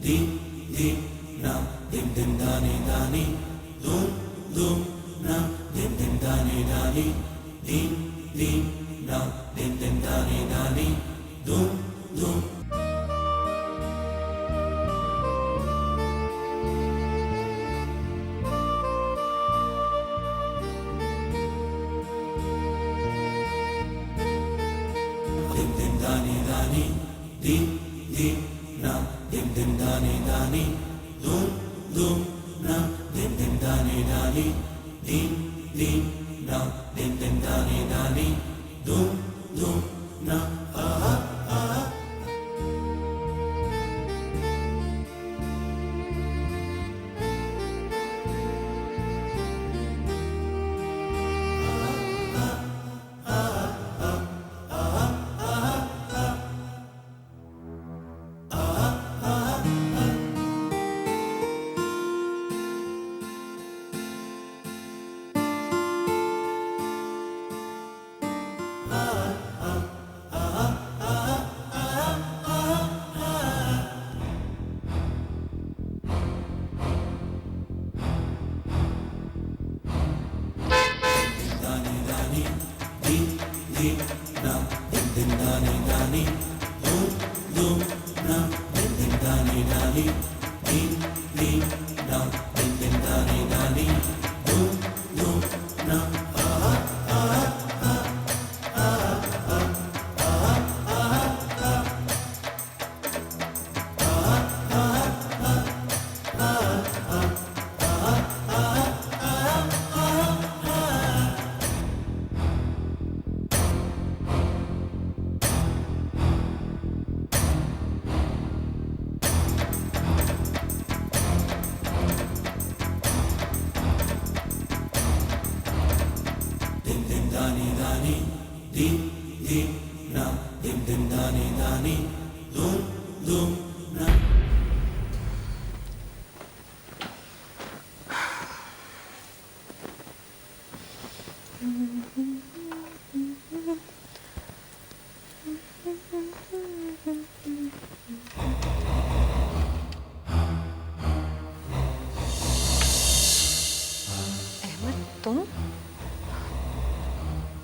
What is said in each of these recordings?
dim dim na dim dim dani dani dum dum na dim dim dani dani dim dim na dim dim dani dani dum dum dim dim dani dani dim dim na dim dim dani dani dum dum na dim dim dani dani dim dim na dim dim dani dani dum dum na aha aha dani dani dim dim na dim dim dani dani dum dum na dim dim dani dani dim dim na dim dim dani dani dum dum na aha aha dim dim dani dani dim dim na dim dim dani dani dum dum na Ahmad, तुम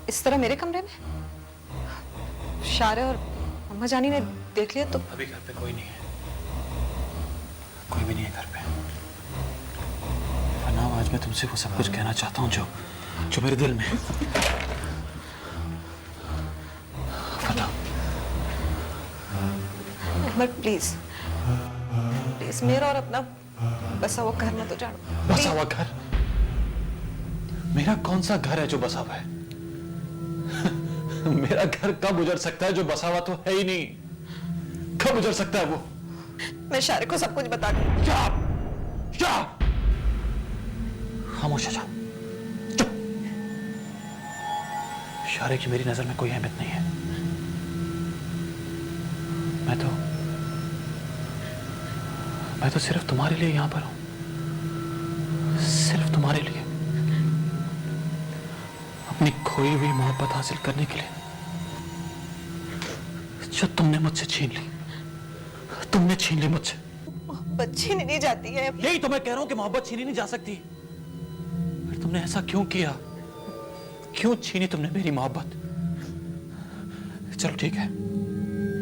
इस तरह मेरे कमरे में? शारे और अम्मा जानी ने देख लिया तो? अभी घर पे कोई नहीं है, कोई भी नहीं है घर पे। वरना आज मैं तुमसे वो सब कुछ कहना चाहता हूँ जो जो मेरे दिल में है। बताओ। अहमद प्लीज प्लीज, मेरा और अपना बसा हुआ घर मत उजाड़ो। बसा हुआ घर? मेरा कौन सा घर है जो बसा हुआ है? मेरा घर कब उजड़ सकता है जो बसा हुआ तो है ही नहीं? कब उजड़ सकता है वो? मैं शारे को सब कुछ बता दूंगी। क्या? खामोश हो जाओ, चुप। शारे की मेरी नजर में कोई अहमियत नहीं है। मैं तो सिर्फ तुम्हारे लिए यहां पर हूं, सिर्फ तुम्हारे लिए, अपनी खोई हुई मोहब्बत हासिल करने के लिए जो तुमने मुझसे छीन ली। तुमने छीन ली मुझसे। मोहब्बत छीनी नहीं जाती है। यही तो मैं कह रहा हूं कि मोहब्बत छीनी नहीं जा सकती। फिर तुमने ऐसा क्यों किया? क्यों छीनी तुमने मेरी मोहब्बत? चलो ठीक है,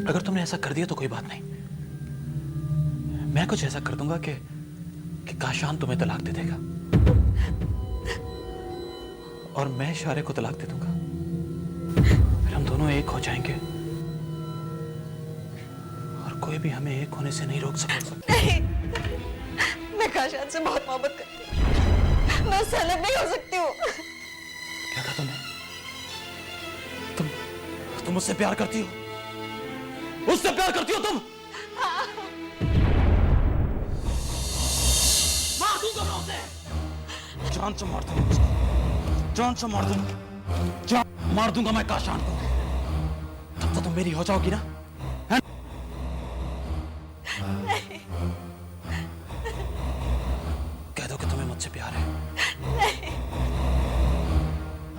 अगर तुमने ऐसा कर दिया तो कोई बात नहीं। मैं कुछ ऐसा कर दूंगा कि काशान तुम्हें तलाक दे देगा और मैं शारे को तलाक दे दूंगा। फिर हम दोनों एक हो जाएंगे और कोई भी हमें एक होने से नहीं रोक सकता। नहीं, मैं काशान से बहुत मोहब्बत करती हूँ। मैं उससे अलग नहीं हो सकती हूँ। क्या कहा तुमने? तुम मुझसे प्यार करती हो? उससे प्यार करती हो तुम? मार दूंगा मैं उसे। जान से मार दूंगा उसको। जान से मार दूंगा। जान मार दूंगा मैं काशान को। तब तो तुम मेरी हो जाओगी ना? है? नहीं। कह दो कि तुम्हें मुझसे प्यार है। नहीं।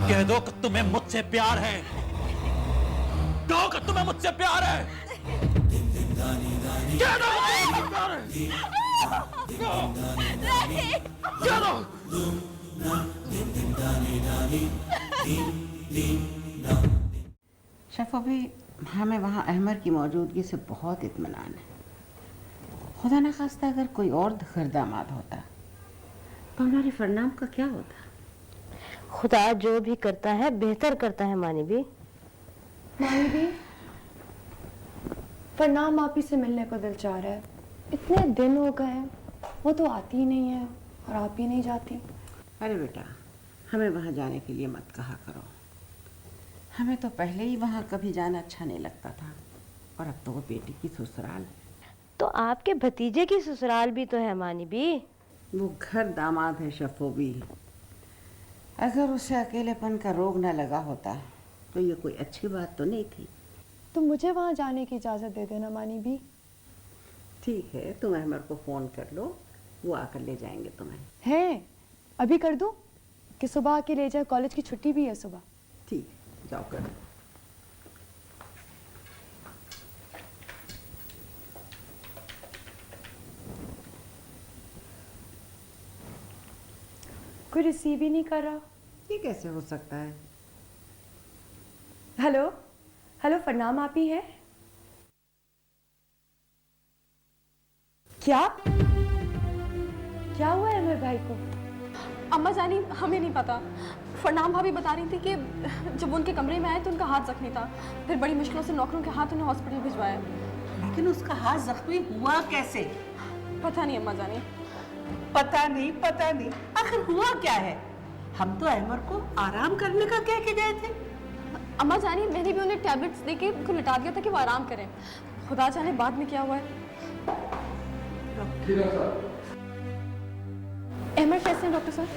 कह दो कि तुम्हें मुझसे प्यार है। कहो कि तुम्हें मुझसे प्यार है। कह दो कि मुझसे प्यार है। शफो भी हमें वहाँ अहमर की मौजूदगी से बहुत इत्मीनान है। खुदा न खास्ता अगर कोई और घर दामाद होता तो हमारे फरनाम का क्या होता? खुदा जो भी करता है बेहतर करता है मानी भी। मानी भी, फरनाम आप ही से मिलने को दिल चाह रहा है। इतने दिन हो गए हैं, वो तो आती ही नहीं है और आप ही नहीं जाती। अरे बेटा, हमें वहाँ जाने के लिए मत कहा करो। हमें तो पहले ही वहाँ कभी जाना अच्छा नहीं लगता था, और अब तो वो बेटी की ससुराल है। तो आपके भतीजे की ससुराल भी तो है मानी भी। वो घर दामाद है शफो भी। अगर उसे अकेलेपन का रोग न लगा होता तो ये कोई अच्छी बात तो नहीं थी। तो मुझे वहाँ जाने की इजाज़त दे देना मानी भी। ठीक है, तुम अहमर को फ़ोन कर लो, वो आकर ले जाएंगे तुम्हें। है अभी कर दूँ कि सुबह आके ले जाए? कॉलेज की छुट्टी भी है सुबह। ठीक है, जाओ कर लो। कोई रिसीव ही नहीं कर रहा। ये कैसे हो सकता है? हेलो हेलो, फरनाम आप ही हैं? क्या क्या हुआ है अमर भाई को? अम्मा जानी हमें नहीं पता। फरनाम भाभी बता रही थी कि जब उनके कमरे में आए तो उनका हाथ जख्मी था, फिर बड़ी मुश्किलों से नौकरों के हाथ उन्हें हॉस्पिटल भिजवाया। लेकिन उसका हाथ जख्मी हुआ कैसे? पता नहीं अम्मा जानी। पता नहीं, आखिर हुआ क्या है? हम तो अहमर को आराम करने का कह के गए थे। अम्मा जानी मैंने भी उन्हें टैबलेट्स देके उनको लिटा दिया था कि वो आराम करें। खुदा जाने बाद में क्या हुआ है। अहमर कैसे हैं डॉक्टर साहब?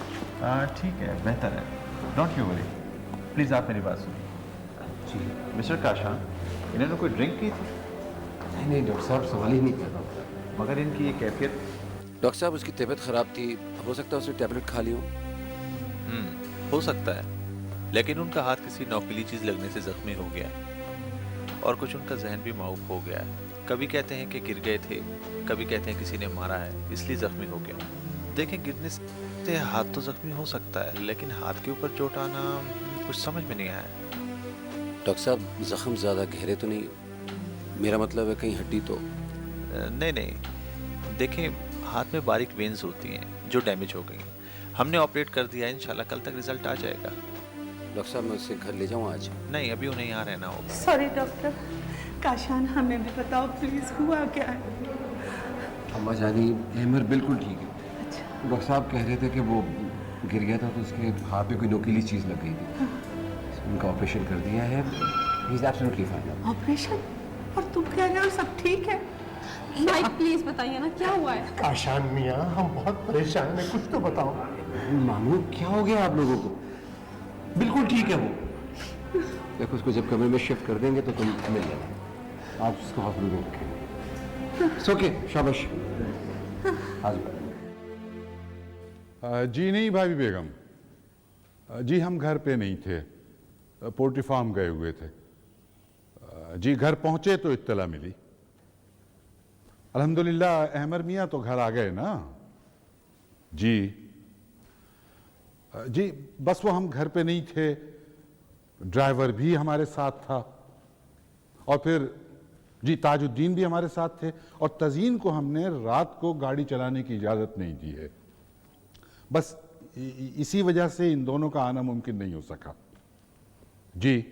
ठीक है, बेहतर है, डोंट यू वरी। प्लीज़ आप मेरी बात सुनिए। जी मिस्टर काशान, इन्होंने कोई ड्रिंक की थी? नहीं डॉक्टर साहब, सवाल ही नहीं कर रहा। मगर इनकी ये कैफियत। डॉक्टर साहब, उसकी तबीयत खराब थी, हो सकता है उसने टैबलेट खा ली हो। हो सकता है, लेकिन उनका हाथ किसी नौकीली चीज लगने से जख्मी हो गया है और कुछ उनका जहन भी माऊफ हो गया है। कभी कहते हैं कि गिर गए थे, कभी कहते हैं किसी ने मारा है इसलिए जख्मी हो गया। देखें, गिरने से हाथ तो जख्मी हो सकता है, लेकिन हाथ के ऊपर चोट आना कुछ समझ में नहीं आया। डॉक्टर साहब, जख्म ज़्यादा गहरे तो नहीं? मेरा मतलब है कहीं हड्डी तो? नहीं, देखें हाथ में बारीक वेन्स होती हैं जो डैमेज हो गई। हमने ऑपरेट कर दिया है, इंशाल्लाह कल तक रिजल्ट आ जाएगा। डॉक्टर साहब, मैं उसे घर ले जाऊँ आज? नहीं, अभी उन्हें यहाँ रहना होगा। सॉरी डॉक्टर, काशान हमें भी बताओ प्लीज, हुआ क्या है? अम्मा जानी, अहमर बिल्कुल ठीक है। अच्छा। डॉक्टर साहब कह रहे थे कि वो गिर गया था तो उसके हाथ में कोई नोकीली चीज़ लग गई थी। उनका ऑपरेशन कर दिया है, he is absolutely fine. Operation? और तुम कह रहे हो सब ठीक है? भाई प्लीज बताइए ना क्या हुआ है। काशान मियाँ, हम बहुत परेशान हैं, कुछ तो बताओ। मामू, क्या हो गया आप लोगों को? बिल्कुल ठीक है वो। देखो, उसको जब कमरे में शिफ्ट कर देंगे तो तुम मिल लेना। आप उसको हॉस्पिटल में रखेंगे। ओके, शाबाश। जी नहीं भाभी बेगम, जी हम घर पे नहीं थे, पोल्ट्री फार्म गए हुए थे। जी घर पहुंचे तो इत्तला मिली। अल्हम्दुलिल्लाह अहमर मियाँ तो घर आ गए ना। जी जी बस वो हम घर पे नहीं थे, ड्राइवर भी हमारे साथ था और फिर जी ताजुद्दीन भी हमारे साथ थे, और तज़ीन को हमने रात को गाड़ी चलाने की इजाज़त नहीं दी है। बस इसी वजह से इन दोनों का आना मुमकिन नहीं हो सका। जी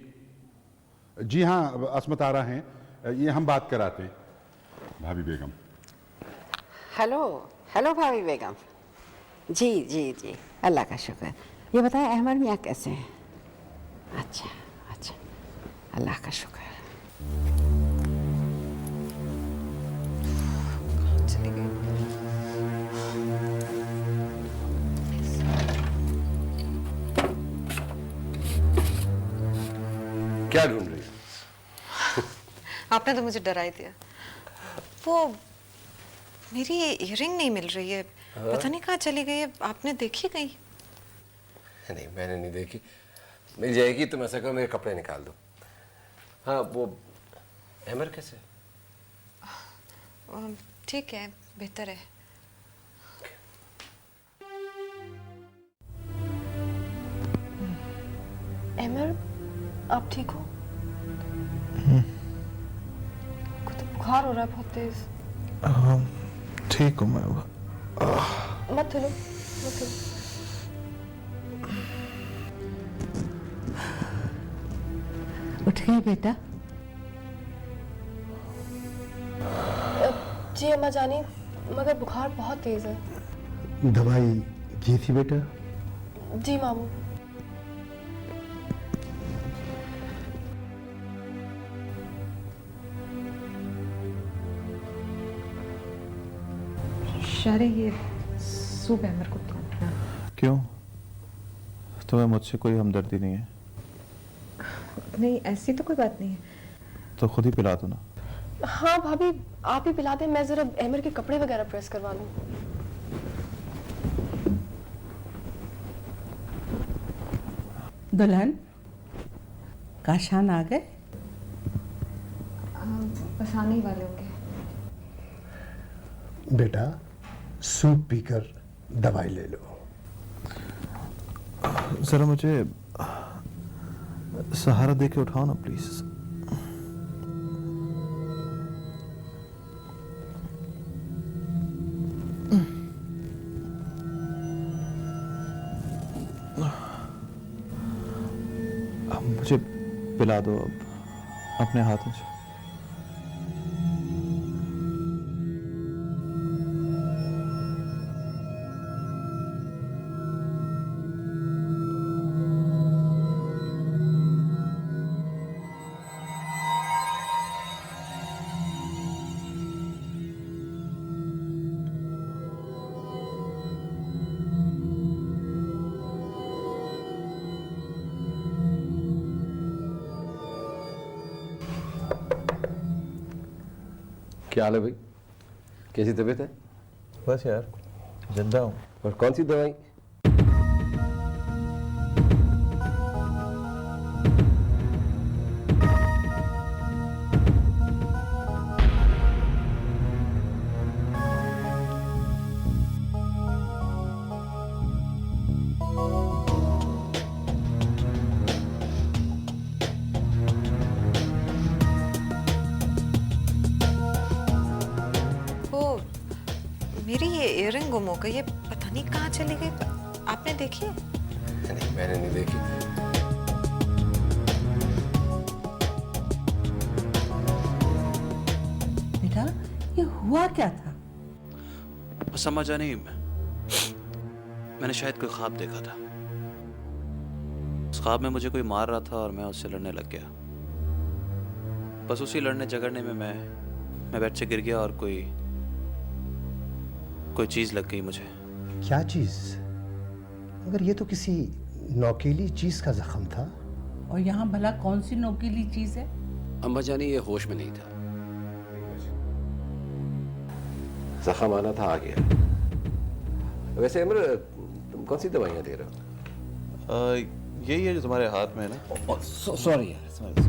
जी हाँ, अस्मत आ रहा हैं, ये हम बात कराते हैं। भाभी बेगम। हेलो हेलो भाभी बेगम। जी जी जी, अल्लाह का शुक्र। ये बताएं अहमर मियाँ कैसे हैं? अच्छा अच्छा, अल्लाह का शुक्र। चली गई। क्या ढूंढ रही है? आपने तो मुझे डरा ही दिया। वो मेरी इयरिंग नहीं मिल रही है, पता नहीं कहाँ चली गई है। आपने देखी कहीं? नहीं, मैंने नहीं देखी। मिल जाएगी, तुम ऐसा करो मेरे कपड़े निकाल दो। हाँ, वो अहमर कैसे? ठीक है, बेहतर है। अहमर, आप ठीक हो? कुछ तो बुखार हो रहा है बहुत तेज। हाँ ठीक हूँ मैं। मत हिलो, मत हिलो। उठ गए बेटा? जी अम्मा जानी, मगर बुखार बहुत तेज है। दवाई दी थी बेटा? जी मामू। शारे ये सूप अहमर को पिलाना। क्यों? तुम्हें मुझसे कोई हमदर्दी नहीं है? नहीं, ऐसी तो कोई बात नहीं है। तो खुद ही पिला दो ना। हाँ भाभी, आप ही पिला दें, मैं जरा अहमर के कपड़े वगैरह प्रेस करवा लूँ। दुल्हन, काशान आ गए? बस आने ही वाले होंगे। बेटा सूप पीकर दवाई ले लो। जरा मुझे सहारा दे के उठाओ ना प्लीज। मुझे पिला दो अब अपने हाथों से। क्या हाल है भाई? कैसी तबीयत है? बस यार जिंदा हूँ। और कौन सी दवाई? मेरी ये इयररिंग गुम हो गई, ये पता नहीं कहाँ चली गई। आपने देखी है? नहीं, मैंने नहीं देखी। बेटा ये हुआ क्या था? समझ नहीं, मैंने शायद कोई ख्वाब देखा था। उस ख्वाब में मुझे कोई मार रहा था और मैं उससे लड़ने लग गया। बस उसी लड़ने झगड़ने में मैं बेड से गिर गया और कोई चीज लग गई मुझे। क्या चीज? मगर ये तो किसी नोकीली चीज का जख्म था। और यहाँ भला कौन सी नोकीली चीज है? अम्मा जानी ये होश में नहीं था। जख्म आना था, आ गया। वैसे अमर, तुम कौन सी दवाइयाँ दे रहे हो? यही है जो तुम्हारे हाथ में है ना। सॉरी यार, सॉरी।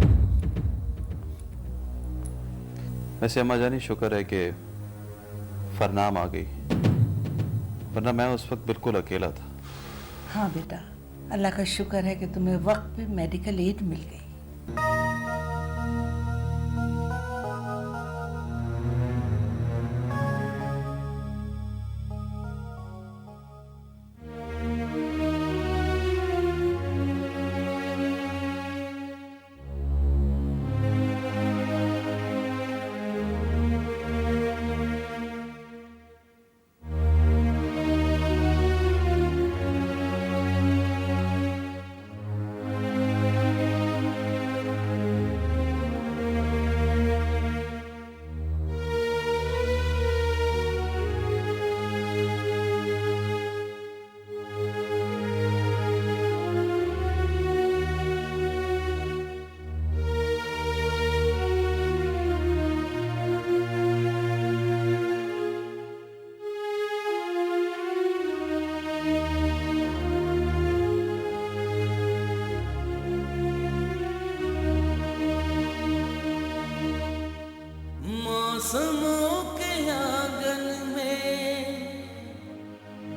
वैसे अम्मा जानी शुक्र है कि फरनाम आ गई, वरना मैं उस वक्त बिल्कुल अकेला था। हाँ बेटा, अल्लाह का शुक्र है कि तुम्हें वक्त पे मेडिकल एड मिल गई।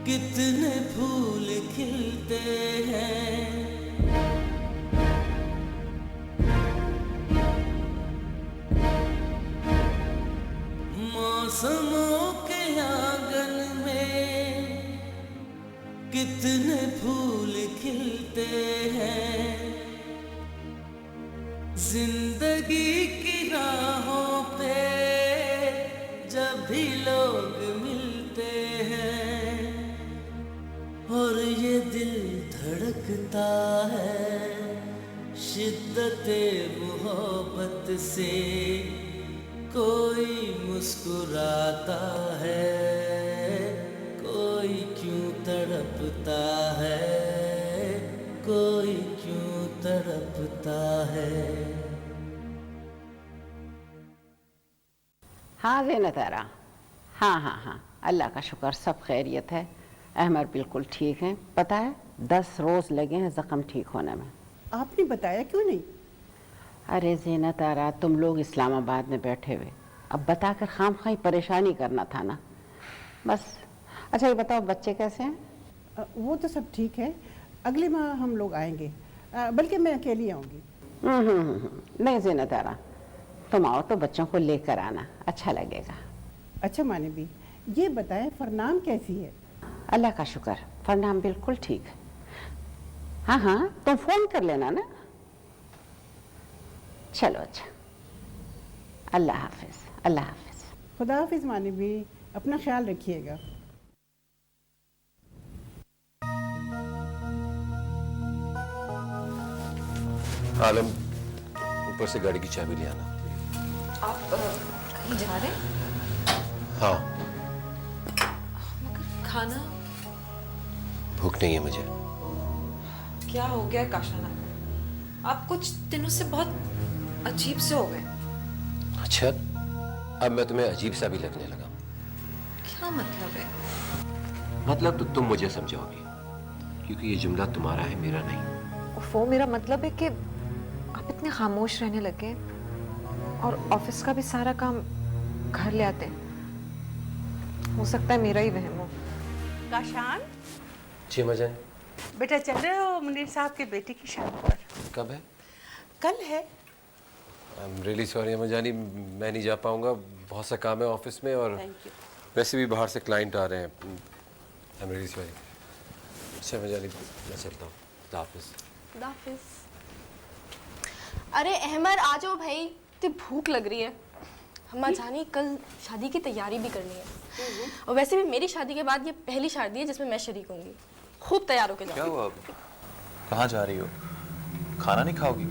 कितने फूल खिलते हैं, मौसमों के आंगन में कितने फूल खिलते हैं, जिंदगी की राहों पे जब भी लोग मिलते हैं और ये दिल धड़कता है शिद्दते मोहब्बत से, कोई मुस्कुराता है, कोई क्यों तड़पता है, कोई क्यों तड़पता है। हाँ ज़ीनत आरा, हाँ, अल्लाह का शुक्र सब खैरियत है। अहमर बिल्कुल ठीक है। पता है 10 रोज़ लगे हैं ज़ख्म ठीक होने में। आपने बताया क्यों नहीं? अरे ज़ीनत आरा, तुम लोग इस्लामाबाद में बैठे हुए, अब बताकर खामखाई परेशानी करना था ना, बस। अच्छा ये बताओ बच्चे कैसे हैं? वो तो सब ठीक है, अगले माह हम लोग आएंगे, बल्कि मैं अकेली आऊँगी। नहीं ज़ीनत आरा, तुम आओ तो बच्चों को लेकर आना, अच्छा लगेगा। अच्छा मानवी, ये बताएं फरनाम कैसी है? अल्लाह का शुक्र, फरनाम बिल्कुल ठीक है। हाँ, तुम फ़ोन कर लेना ना। चलो अच्छा, अल्लाह हाफिज़, अल्लाह हाफिज़। खुदा हाफिज़ मानवी, अपना ख्याल रखिएगा। आलम, ऊपर से गाड़ी की चाबी ले आना। आप कहीं जा रहे हैं? हाँ। मगर खाना? भूख नहीं है मुझे। क्या हो गया काशाना? आप कुछ दिनों से बहुत अजीब से हो गए। अच्छा, अब मैं तुम्हें अजीब सा भी लगने लगा। क्या मतलब है? मतलब तो तुम मुझे समझाओगी, क्योंकि ये जुमला तुम्हारा है, मेरा नहीं। वो मेरा मतलब है कि आप इतने खामोश रहने लगे और ऑफिस का भी सारा काम घर ले आते हैं। हो सकता है मेरा ही वहम हो। काशान, जी मजान। बेटा चल रहे हो मुनीर साहब के बेटे की शादी पर? कब है? कल है। आई एम रियली सॉरी अम्माजानी, मैं नहीं जा पाऊंगा, बहुत सा काम है ऑफिस में, और वैसे भी बाहर से क्लाइंट आ रहे हैं। I am really sorry. अच्छा अम्माजानी, मैं चलता हूँ। खुदा हाफिज़। अरे अहमर आ जाओ भाई, इतनी भूख लग रही है। अम्मा जानी कल शादी की तैयारी भी करनी है, और वैसे भी मेरी शादी के बाद ये पहली शादी है जिसमें मैं शरीक होंगी। खूब तैयार होके जाओ। क्या हुआ? कहाँ जा रही हो? खाना नहीं खाओगी?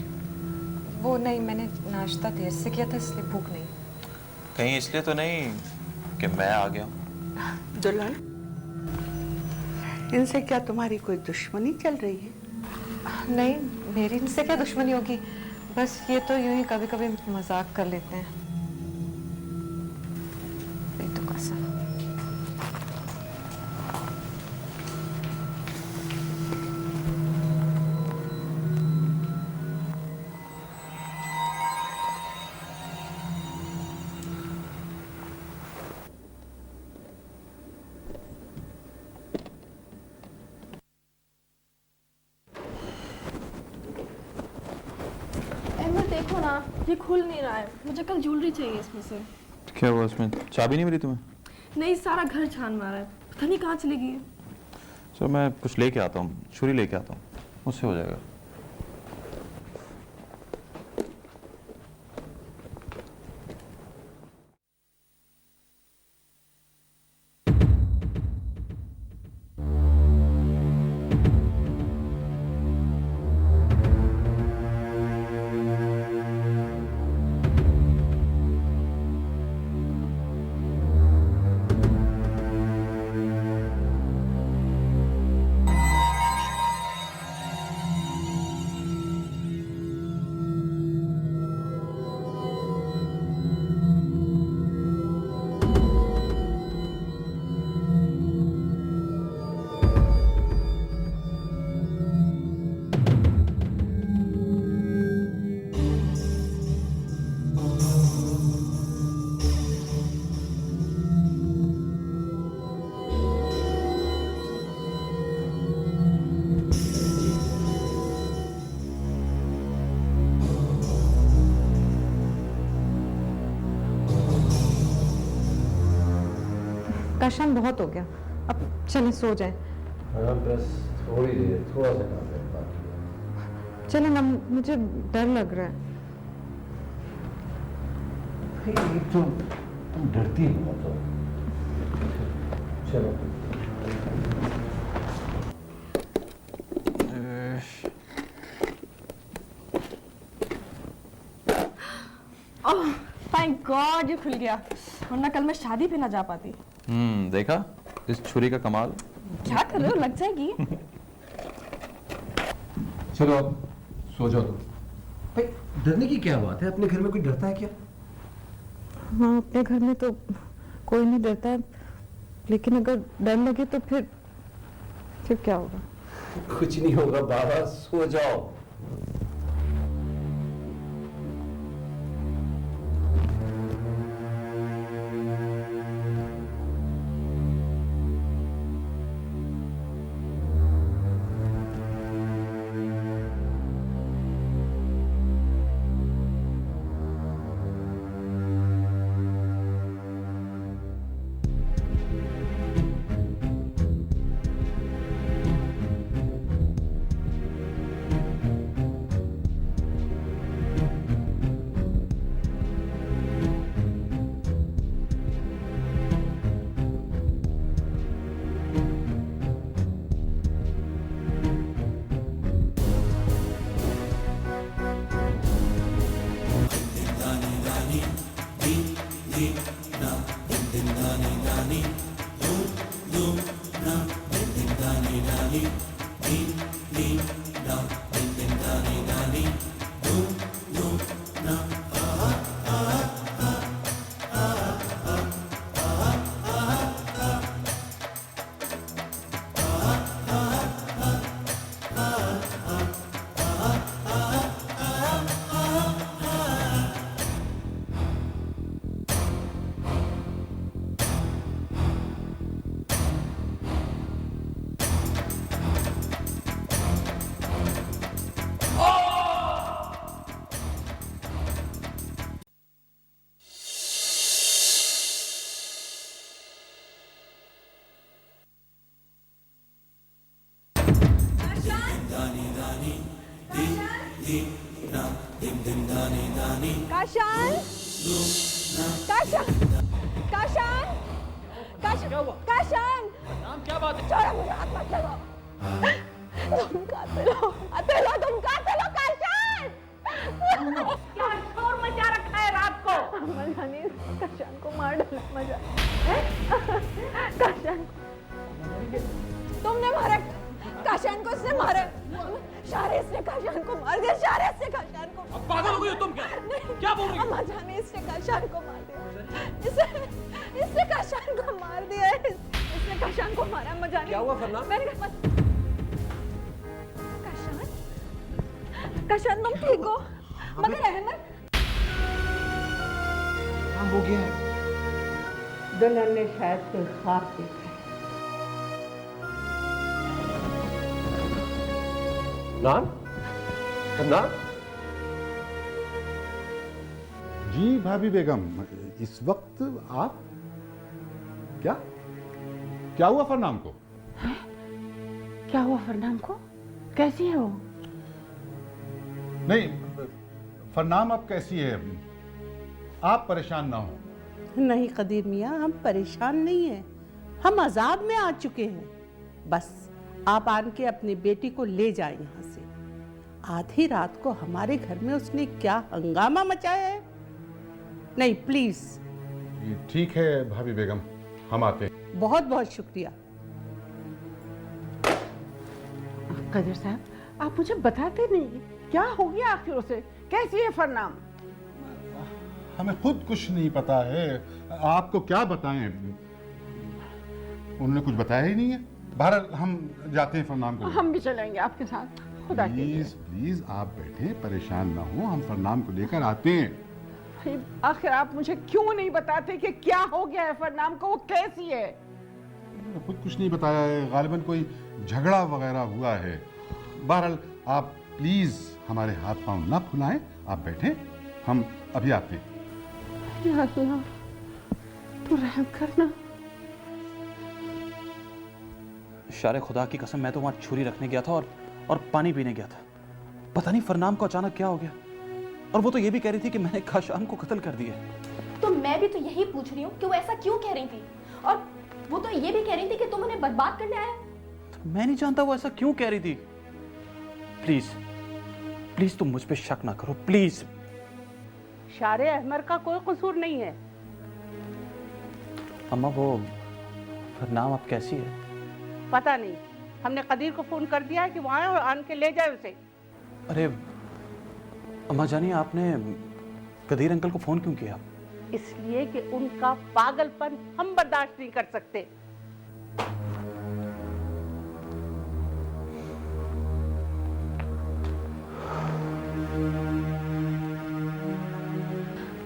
वो नहीं, मैंने नाश्ता देर से किया था इसलिए भूख नहीं। कहीं इसलिए तो नहीं कि मैं आ गया हूँ? दुल्हन, इनसे क्या तुम्हारी कोई दुश्मनी चल रही है? नहीं, मेरी इनसे क्या दुश्मनी होगी, बस ये तो यूं ही कभी कभी मजाक कर लेते हैं। बेटू का सा। देखो ना, ये खुल नहीं रहा है। मुझे कल ज्वेलरी चाहिए इसमें से। क्या हुआ उसमें? चाबी नहीं मिली तुम्हें? नहीं, सारा घर छान मारा है, पता नहीं कहाँ चली गई है। सर मैं कुछ लेके आता हूँ, छुरी लेके आता हूँ, उससे हो जाएगा। काशान बहुत हो गया, अब चलें सो जाए। हाँ बस थोड़ी देर, थोड़ा सा काम है बाकी। चलें ना, मुझे डर लग रहा है। एक तो तुम डरती बहुत हो। चलो ओह थैंक गॉड ये खुल गया, वरना कल मैं शादी पे ना जा पाती। देखा इस छुरी का कमाल। क्या कर रहे हो, लग जाएगी। चलो अब सो जाओ तुम। भाई डरने की क्या बात है, अपने घर में कोई डरता है क्या? हाँ, अपने घर में तो कोई नहीं डरता है, लेकिन अगर डर लगे तो फिर क्या होगा? कुछ नहीं होगा बाबा, सो जाओ। काशान, काशान, काशान, काशान, काशान, नाम क्या बात है? छोड़ो मुझे, हाथ मत लगाओ। तुम कातिल हो, तुम कातिल हो काशान। क्या शोर मचा रखा है रात को? अम्मा जानी काशान को मार डाला, मजा। काशान, तुमने मारा काशान को, उसने मारा। शारिस ने काशान को मार दिया, शारिस ने काशान को। अब पागल हो गई हो तुम क्या? क्या बोल रही हो? अम्मा जानी इसने काशान को मार दिया, इसने काशान को मार दिया, इसने काशान को मारा। अम्मा जानी क्या हुआ फरना? मैंने कहा काशान, काशान तुम ठीक हो? मगर अहमद काम हो गया है। दुल्हन ने शायद कोई ख्वाब देखा। नान? नान? जी भाभी बेगम, इस वक्त आप क्या हुआ फरनाम को? क्या हुआ फरनाम को? कैसी है वो? नहीं, फरनाम अब कैसी है? आप परेशान ना हो। नहीं कदीर मियाँ, हम परेशान नहीं हैं, हम अजाब में आ चुके हैं। बस आप आन के अपनी बेटी को ले जाए यहाँ से। आधी रात को हमारे घर में उसने क्या हंगामा मचाया है। नहीं प्लीज। ठीक है भाभी बेगम, हम आते हैं। बहुत बहुत शुक्रिया। कदीर साहब, आप मुझे बताते नहीं, क्या हो गया आखिर उसे? कैसी है फरनाम? हमें खुद कुछ नहीं पता है, आपको क्या बताएं? उन्होंने कुछ बताया ही नहीं है। बहरहाल हम जाते हैं फरनाम को। हम भी चलेंगे आपके साथ। खुदा प्लीज प्लीज आप बैठे, परेशान ना हो, हम फरनाम को लेकर आते हैं। आखिर आप मुझे क्यों नहीं बताते कि क्या हो गया है फरनाम को, वो कैसी है? खुद कुछ नहीं बताया है, गालिबन कोई झगड़ा वगैरह हुआ है। बहरहाल आप प्लीज हमारे हाथ पांव ना फुलाएं, आप बैठे, हम अभी आते हैं। या अल्लाह, तू रहम करना। शारे खुदा की कसम, मैं तो वहां छुरी रखने गया था और पानी पीने गया था। पता नहीं फरनाम को अचानक क्या हो गया, और वो तो ये भी कह रही थी कि मैंने काशान को कत्ल कर दिया। तो मैं भी तो यही पूछ रही हूँ कि वो ऐसा क्यों कह रही थी, और वो तो ये भी कह रही थी कि तुम उन्हें बर्बाद करने आए। तो मैं नहीं जानता वो ऐसा क्यों कह रही थी। प्लीज प्लीज तुम मुझ पे शक ना करो, प्लीज। शारे अहमद का कोई कसूर नहीं है। अम्मा वो फरनाम अब कैसी है? पता नहीं, हमने कदीर को फोन कर दिया है कि वहां और आन के ले जाए उसे। अरे अम्मा जानी, आपने कदीर अंकल को फोन क्यों किया? इसलिए कि उनका पागलपन हम बर्दाश्त नहीं कर सकते।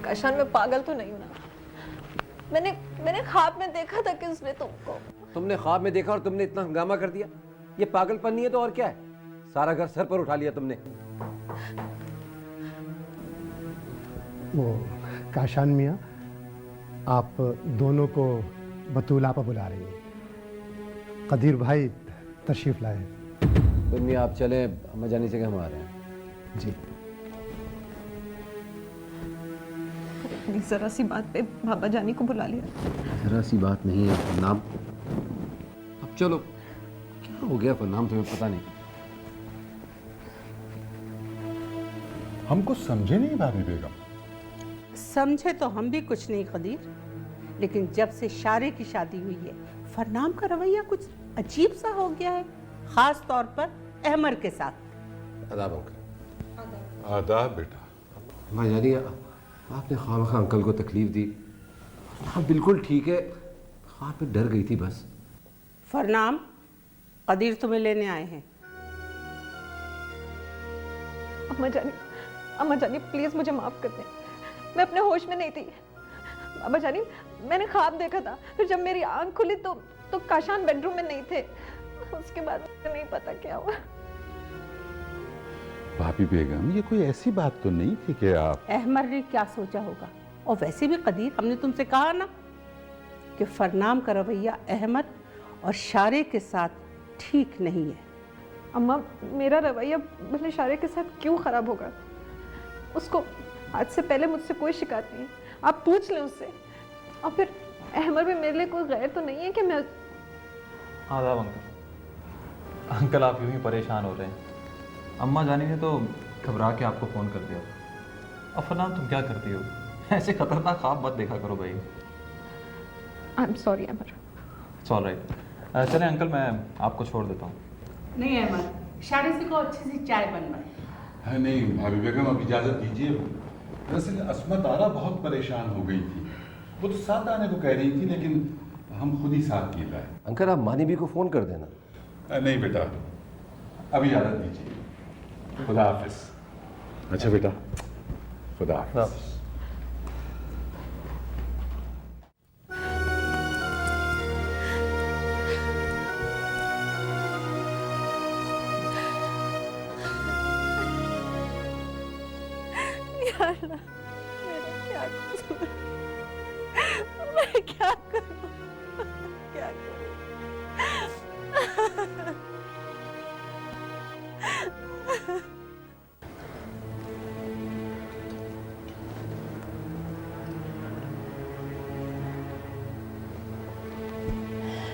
काशान, मैं पागल तो नहीं हूं ना। मैंने ख्वाब में देखा था कि उसने तुमको। तुमने ख्वाब में देखा और तुमने इतना हंगामा कर दिया? ये पागलपन नहीं है तो और क्या है? सारा घर सर पर उठा लिया तुमने। वो काशान मियाँ, आप दोनों को बतूल आपा बुला रही हैं। कदीर भाई तशरीफ लाए। तो मियाँ आप चले, अम्मा जानी से हम आ रहे हैं। जी। जरा सी बात पे बाबा जानी को बुला लिया। जरा सी बात नहीं है फरनाम। अब चलो, क्या हो गया फरनाम, तुम्हें पता नहीं? हमको समझे नहीं भाभी बेगम। समझे तो हम भी कुछ नहीं कदीर, लेकिन जब से शारे की शादी हुई है फरनाम का रवैया कुछ अजीब सा हो गया है, खास तौर पर अहमद के साथ। आदाब अंकल। आदाब बेटा। अम्मा जानी, आपने खामखा अंकल को तकलीफ दी। हाँ बिल्कुल ठीक है, ख्वाब में डर गई थी बस। फरनाम, कदीर तुम्हें लेने आए हैं। अम्मा जानी प्लीज मुझे माफ कर दें, मैं अपने होश में नहीं थी। बाबा जानी, मैंने ख्वाब देखा था, फिर जब मेरी आंख खुली तो काशान बेडरूम में नहीं थे। उसके बाद मुझे नहीं पता क्या हुआ। भाभी बेगम, ये कोई ऐसी बात तो नहीं थी कि आप। अहमद ने क्या सोचा होगा, और वैसे भी कदीर, हमने तुमसे कहा ना कि फरनाम का रवैया अहमद और शारे के साथ ठीक नहीं है। अम्मा, मेरा रवैया भले शारे के साथ क्यों खराब होगा? उसको आज से पहले मुझसे कोई शिकायत नहीं है, आप पूछ लें उससे। और फिर अहमद भी मेरे लिए कोई गैर तो नहीं है कि मैं। आदाब अंकल। अंकल आप यूं ही परेशान हो रहे हैं। अम्मा जानी ने तो घबरा के आपको फ़ोन कर दिया। अब फरनाम तुम क्या करती हो? ऐसे खतरनाक ख्वाब मत देखा करो भाई। I am sorry Amar. It's all right. चलें अंकल, मैं आपको छोड़ देता हूँ। नहीं अहमद, शारे से को अच्छी सी चाय बनवाए। है नहीं भाभी बेगम, अब इजाज़त दीजिए। दरअसल अस्मत आरा बहुत परेशान हो गई थी। वो तो साथ आने को कह रही थी, लेकिन हम खुद ही साथ नहीं लाए। अंकल आप मानी भी को फ़ोन कर देना। नहीं बेटा, अब इजाज़त दीजिए। खुदा हाफिज। अच्छा बेटा, खुदा हाफिज। यार ना, मेरा क्या कसूर? मैं क्या करूं? क्या करूं?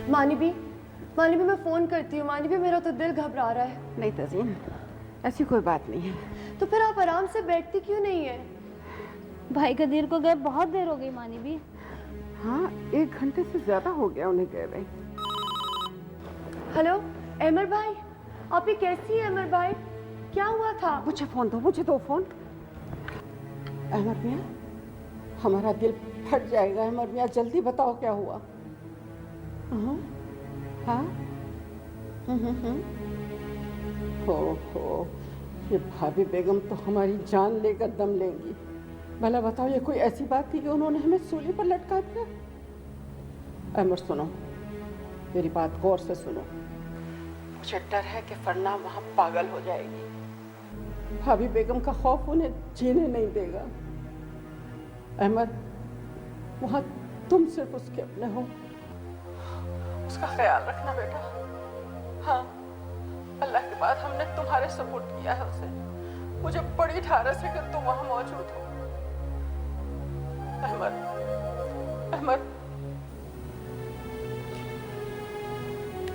मानी भी मैं फ़ोन करती हूँ। मानी भी, मेरा तो दिल घबरा रहा है। नहीं तज़ीन, ऐसी कोई बात नहीं है। तो फिर आप आराम से बैठती क्यों नहीं है? भाई कदीर को गए बहुत देर हो गई मानी भी। हाँ, 1 घंटे से ज़्यादा हो गया उन्हें गए हुए। हेलो अमर भाई, आप ये कैसी है अमर भाई? क्या हुआ था? मुझे फ़ोन दो, मुझे दो फ़ोन। अहमद मियाँ, हमारा दिल फट जाएगा। अहमद मियाँ जल्दी बताओ क्या हुआ। हाँ। हो, ये भाभी बेगम तो हमारी जान लेकर दम लेंगी। भला बताओ, ये कोई ऐसी बात थी कि उन्होंने हमें सूली पर लटका दिया? अमर सुनो, मेरी बात गौर से सुनो। मुझे डर है कि फरनाम वहाँ पागल हो जाएगी। भाभी बेगम का खौफ उन्हें जीने नहीं देगा। अहमद, वहाँ तुम सिर्फ उसके अपने हो, उसका ख्याल रखना बेटा। तुम्हारे सपोर्ट किया है उसे। मुझे बड़ी ढारस है कि तुम वहां मौजूद हो। अहमद, अहमद,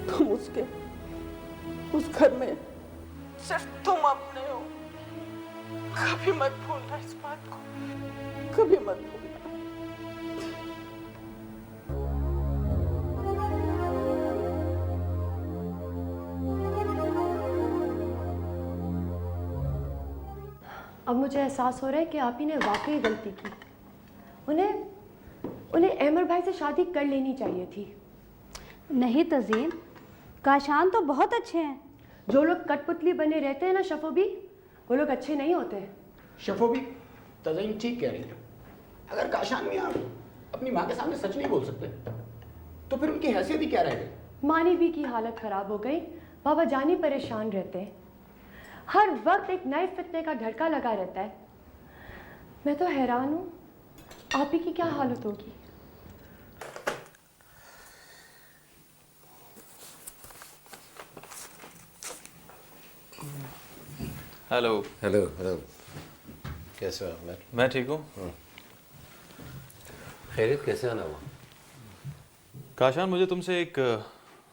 तुम उसके उस घर में सिर्फ तुम अपने हो। कभी मत भूलना इस बात को, कभी मत भूलना। अब मुझे एहसास हो रहा है कि आप ही ने वाकई गलती की। उन्हें अहमर भाई से शादी कर लेनी चाहिए थी। नहीं तज़ीन, काशान तो बहुत अच्छे हैं। जो लोग कठपुतली बने रहते हैं ना शफो भी, वो लोग अच्छे नहीं होते। शफो भी तज़ीन ठीक कह रही है। अगर काशान मियां अपनी माँ के सामने सच नहीं बोल सकते तो फिर उनकी हैसियत ही क्या रह गई। मानी भी की हालत खराब हो गई। बाबा जानी परेशान रहते हैं, हर वक्त एक नए फितने का ढड़का लगा रहता है। मैं तो हैरान हूँ, आप ही की क्या हालत होगी। हेलो। हेलो हेलो, कैसे हो अहमद? मैं ठीक हूँ। खैरियत, कैसे आना हुआ? काशान, मुझे तुमसे एक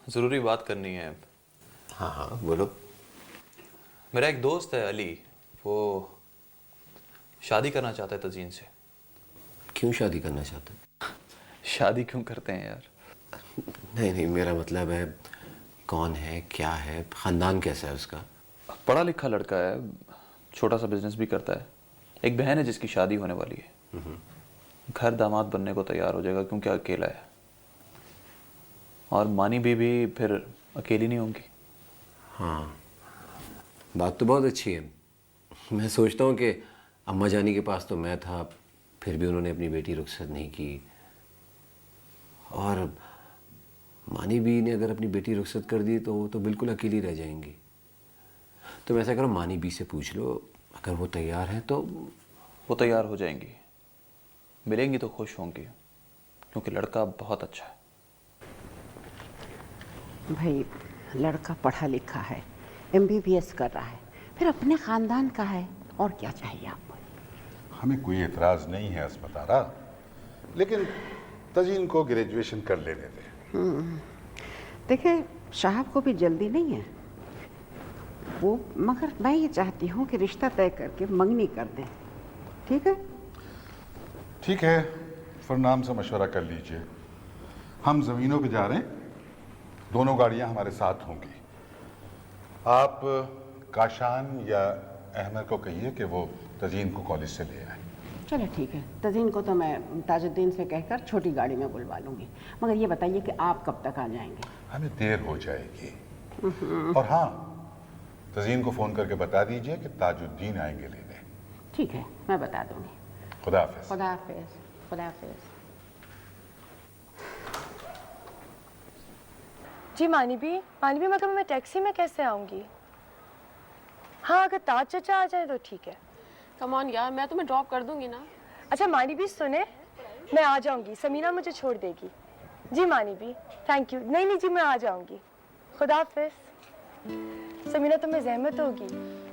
ज़रूरी बात करनी है। हाँ हाँ बोलो। मेरा एक दोस्त है अली, वो शादी करना चाहता है तज़ीन से। क्यों शादी करना चाहते हैं? शादी क्यों करते हैं यार? नहीं नहीं, मेरा मतलब है कौन है, क्या है, ख़ानदान कैसा है उसका? पढ़ा लिखा लड़का है, छोटा सा बिजनेस भी करता है। एक बहन है जिसकी शादी होने वाली है। घर दामाद बनने को तैयार हो जाएगा क्योंकि अकेला है। और मानी बीबी फिर अकेली नहीं होंगी। हाँ, बात तो बहुत अच्छी है। मैं सोचता हूँ कि अम्मा जानी के पास तो मैं था, फिर भी उन्होंने अपनी बेटी रुखसत नहीं की। और मानी भी ने अगर अपनी बेटी रुखसत कर दी तो वो तो बिल्कुल अकेली रह जाएंगी। तो ऐसा करो, मानी बी से पूछ लो, अगर वो तैयार हैं तो। वो तैयार हो जाएंगी, मिलेंगी तो खुश होंगी, क्योंकि लड़का बहुत अच्छा है। भाई लड़का पढ़ा लिखा है, MBBS कर रहा है, फिर अपने ख़ानदान का है, और क्या चाहिए आपको? हमें कोई एतराज़ नहीं है अस्मतारा, लेकिन तज़ीन को ग्रेजुएशन कर लेने दें। देखिए, साहब को भी जल्दी नहीं है वो, मगर मैं ये चाहती हूँ कि रिश्ता तय करके मंगनी कर दें। ठीक है? ठीक है, फरनाम से मशवरा कर लीजिए। हम ज़मीनों पे जा रहे हैं, दोनों गाड़ियाँ हमारे साथ होंगी। आप काशान या अहमद को कहिए कि वो तज़ीन को कॉलेज से ले आए। चलो ठीक है, तज़ीन को तो मैं ताजुद्दीन से कहकर छोटी गाड़ी में बुलवा लूँगी। मगर ये बताइए कि आप कब तक आ जाएंगे? हमें देर हो जाएगी। और हाँ, तज़ीन को फ़ोन करके बता दीजिए कि ताजुद्दीन आएंगे लेने। ठीक है, मैं बता दूँगी। खुदा हाफ़िज़। खुदा हाफ़िज़। खुदा हाफ़िज़। जी मानी भी मगर मैं टैक्सी में कैसे आऊँगी? हाँ, अगर ताज चाचा आ जाए तो ठीक है। कम ऑन यार, मैं तुम्हें ड्रॉप कर दूंगी ना। अच्छा मानी भी सुने, मैं आ जाऊंगी, समीना मुझे छोड़ देगी। जी मानी भी, थैंक यू। नहीं जी, मैं आ जाऊंगी। खुदा हाफिज़। समीना, तुम्हें ज़हमत होगी।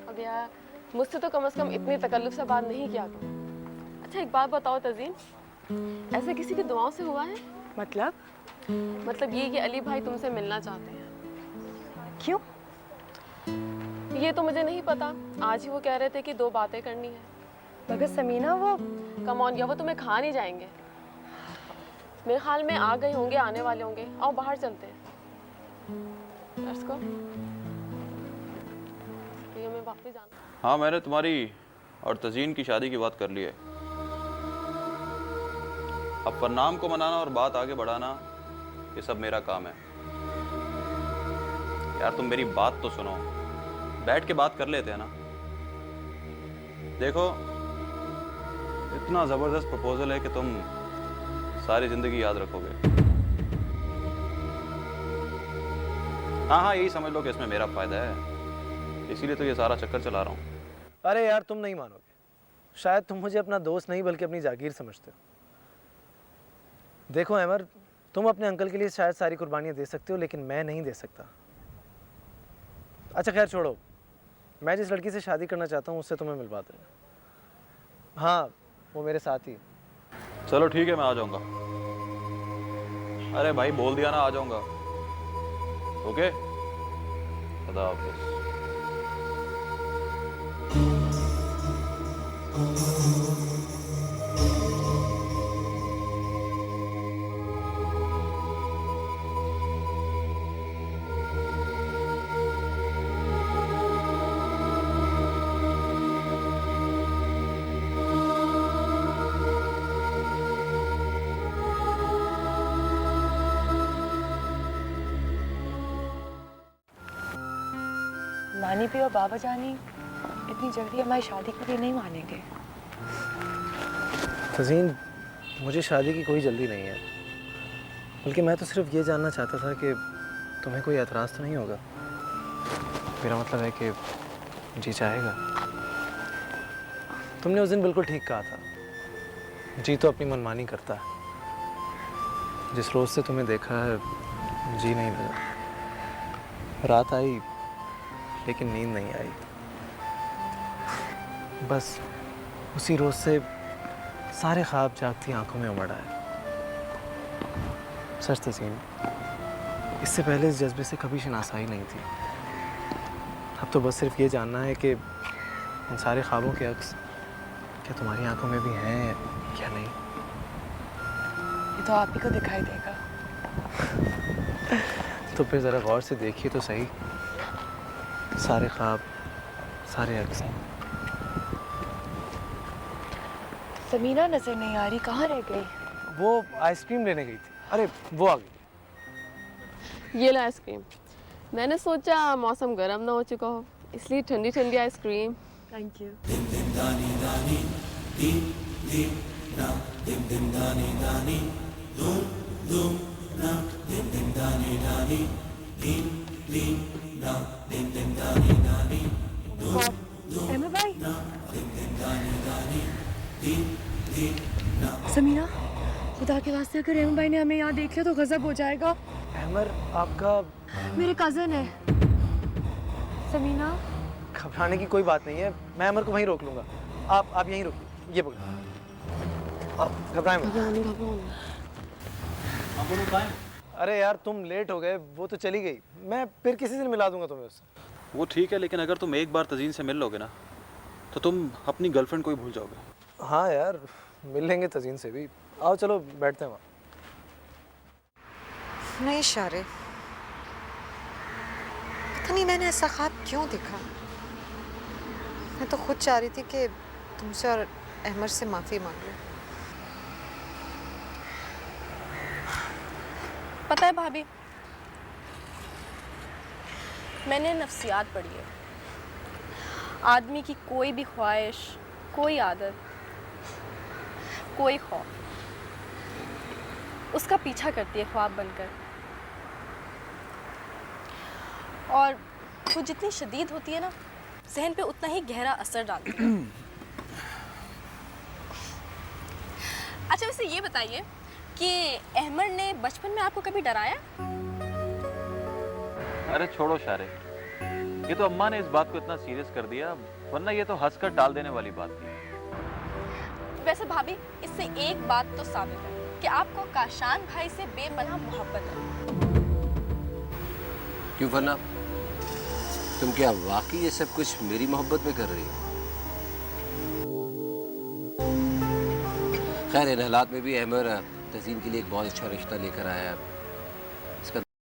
अब यार, मुझसे तो कम से कम इतनी तकल्लुफ़ से बात नहीं किया करो। अच्छा एक बात बताओ तज़ीन, ऐसे किसी की दुआओं से हुआ है? मतलब ये कि अली भाई तुमसे मिलना चाहते हैं। क्यों? ये तो मुझे नहीं पता, आज ही वो कह रहे थे कि 2 बातें करनी है। मगर समीना, वो कम ऑन, या वो तुम्हें खा नहीं जाएंगे। मेरे ख्याल में आ गए होंगे, आने वाले होंगे। आओ बाहर चलते हैं। Let's go. ये हमें वापस जाना। हाँ, मैंने तुम्हारी और तज़ीन की शादी की बात कर ली है। अब फरनाम को मनाना और बात आगे बढ़ाना, ये सब मेरा काम है। यार तुम मेरी बात तो सुनो, बैठ के बात कर लेते हैं ना। देखो, इतना ज़बरदस्त प्रपोजल है कि तुम सारी ज़िंदगी याद रखोगे। हाँ, यही समझ लो कि इसमें मेरा फ़ायदा है, इसीलिए तो ये सारा चक्कर चला रहा हूँ। अरे यार, तुम नहीं मानोगे, शायद तुम मुझे अपना दोस्त नहीं बल्कि अपनी जागीर समझते हो। देखो अमर, तुम अपने अंकल के लिए शायद सारी कुर्बानियाँ दे सकते हो, लेकिन मैं नहीं दे सकता। अच्छा खैर छोड़ो, मैं जिस लड़की से शादी करना चाहता हूँ उससे तुम्हें मिलवा दूँगा। हाँ, वो मेरे साथ ही। चलो ठीक है, मैं आ जाऊंगा। अरे भाई बोल दिया ना, आ जाऊंगा। ओके, खुदा हाफिज़। नानी भी और बाबा जानी इतनी जल्दी हमारी शादी के लिए नहीं मानेंगे। तज़ीन, मुझे शादी की कोई जल्दी नहीं है, बल्कि मैं तो सिर्फ ये जानना चाहता था कि तुम्हें कोई एतराज़ तो नहीं होगा। मेरा मतलब है कि जी चाहेगा। तुमने उस दिन बिल्कुल ठीक कहा था, जी तो अपनी मनमानी करता है। जिस रोज़ से तुम्हें देखा है जी नहीं लगा। रात आई लेकिन नींद नहीं आई। बस उसी रोज़ से सारे ख्वाब जागती आंखों में उमड़ आए। सच तज़ीन, इससे पहले इस जज्बे से कभी शनासाई नहीं थी। अब तो बस सिर्फ ये जानना है कि उन सारे ख्वाबों के अक्स क्या तुम्हारी आंखों में भी हैं क्या नहीं। ये तो आप ही को दिखाई देगा। तो फिर ज़रा गौर से देखिए तो सही, सारे ख्वाब, सारे अक्स। समीना नजर नहीं आ रही, कहाँ रह गई? वो आइसक्रीम लेने गई थी। अरे वो आ गई। ये लो आइसक्रीम। मैंने सोचा मौसम गर्म ना हो चुका हो, इसलिए ठंडी ठंडी आइसक्रीम। Thank you. अहमद भाई, समीना, खुदा के वास्ते अगर अहमद भाई ने हमें यहाँ देख लिया तो गजब हो जाएगा। अहमद आपका मेरे कजन है। समीना, घबराने की कोई बात नहीं है, मैं अमर को वहीं रोक लूंगा। आप यहीं रुकिए, ये पकड़ो। आप घबराएं मत। अरे यार तुम लेट हो गए, वो तो चली गई। मैं फिर किसी दिन मिला दूंगा तुम्हें उससे। वो ठीक है, लेकिन अगर तुम एक बार तज़ीन से मिल लोगे ना तो तुम अपनी गर्लफ्रेंड को ही भूल जाओगे। हाँ यार, मिल लेंगे तज़ीन से भी। आओ चलो बैठते हैं वहाँ। नहीं शारे, पता नहीं मैंने ऐसा ख्वाब क्यों देखा। मैं तो खुद चाह रही थी कि तुमसे और अहमद से माफ़ी मांग लूं। पता है भाभी, मैंने नफ्सियात पढ़ी है। आदमी की कोई भी ख्वाहिश, कोई आदत, कोई खौफ उसका पीछा करती है ख्वाब बनकर, और वो जितनी शदीद होती है ना, जहन पे उतना ही गहरा असर डालती है। अच्छा वैसे ये बताइए कि अहमद ने बचपन में आपको कभी डराया? अरे छोड़ो शारे, ये तो अम्मा ने इस बात को इतना सीरियस कर दिया, वरना ये तो हंसकर टाल देने वाली बात थी। वैसे भाभी, इससे एक बात तो साबित है कि आपको काशान भाई से बेपनाह मोहब्बत है। क्यों वरना तुम क्या वाकई ये सब कुछ मेरी मोहब्बत में कर रही हो? खैर इन हालात में भी अहमद तज़ीन के लिए एक बहुत अच्छा रिश्ता लेकर आया है।